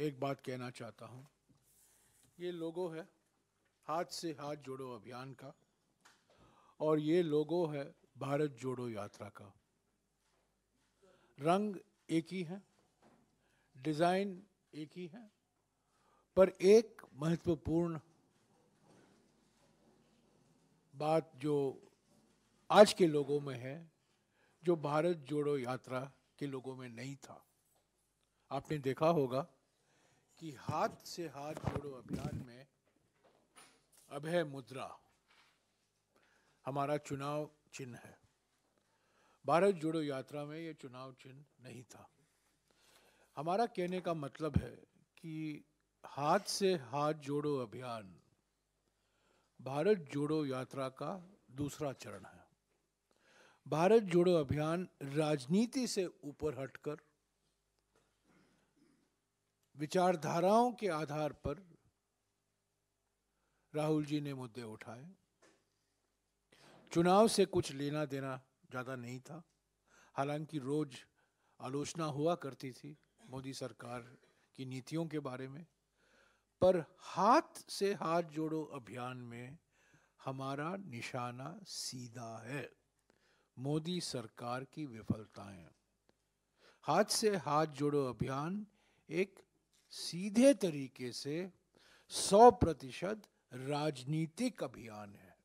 एक बात कहना चाहता हूँ। ये लोगो है हाथ से हाथ जोड़ो अभियान का, और ये लोगो है भारत जोड़ो यात्रा का। रंग एक ही है, डिज़ाइन एक ही है, पर एक महत्वपूर्ण बात जो आज के लोगों में है, जो भारत जोड़ो यात्रा के लोगों में नहीं था। आपने देखा होगा कि हाथ से हाथ जोड़ो अभियान में अभय मुद्रा हमारा चुनाव चिन्ह है। भारत जोड़ो यात्रा में ये चुनाव चिन्ह नहीं था। हमारा कहने का मतलब है कि हाथ से हाथ जोड़ो अभियान भारत जोड़ो यात्रा का दूसरा चरण है। भारत जोड़ो अभियान राजनीति से ऊपर हटकर विचारधाराओं के आधार पर राहुल जी ने मुद्दे उठाए। चुनाव से कुछ लेना देना ज़्यादा नहीं था। हालांकि रोज आलोचना हुआ करती थी मोदी सरकार की नीतियों के बारे में, पर हाथ से हाथ जोड़ो अभियान में हमारा निशाना सीधा है। मोदी सरकार की विफलताएं। हाथ से हाथ जोड़ो अभियान एक सीधे तरीके से 100% राजनीतिक अभियान है।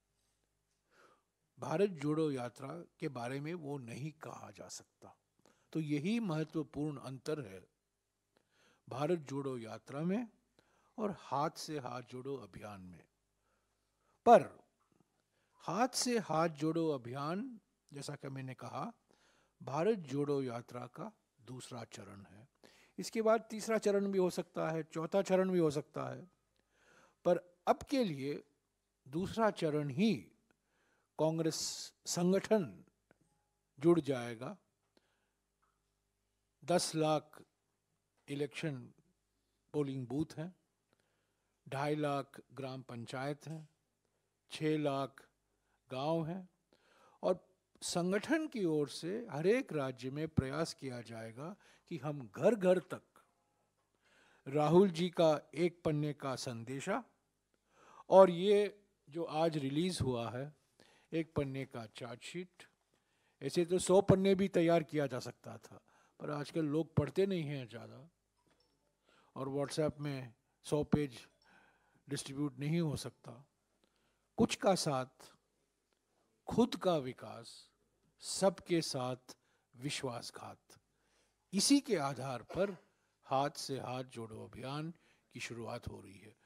भारत जोड़ो यात्रा के बारे में वो नहीं कहा जा सकता। तो यही महत्वपूर्ण अंतर है भारत जोड़ो यात्रा में और हाथ से हाथ जोड़ो अभियान में। पर हाथ से हाथ जोड़ो अभियान, जैसा कि मैंने कहा, भारत जोड़ो यात्रा का दूसरा चरण है। इसके बाद तीसरा चरण भी हो सकता है, चौथा चरण भी हो सकता है, पर अब के लिए दूसरा चरण ही कांग्रेस संगठन जुड़ जाएगा। 10 लाख इलेक्शन पोलिंग बूथ हैं, 2.5 लाख ग्राम पंचायत हैं, 6 लाख गांव हैं, और संगठन की ओर से हर एक राज्य में प्रयास किया जाएगा कि हम घर घर तक राहुल जी का एक पन्ने का संदेशा और ये जो आज रिलीज हुआ है एक पन्ने का चार्जशीट, ऐसे तो 100 पन्ने भी तैयार किया जा सकता था, पर आजकल लोग पढ़ते नहीं हैं ज़्यादा, और व्हाट्सएप में 100 पेज डिस्ट्रीब्यूट नहीं हो सकता। कुछ का साथ, खुद का विकास, सबके साथ विश्वासघात, इसी के आधार पर हाथ से हाथ जोड़ो अभियान की शुरुआत हो रही है।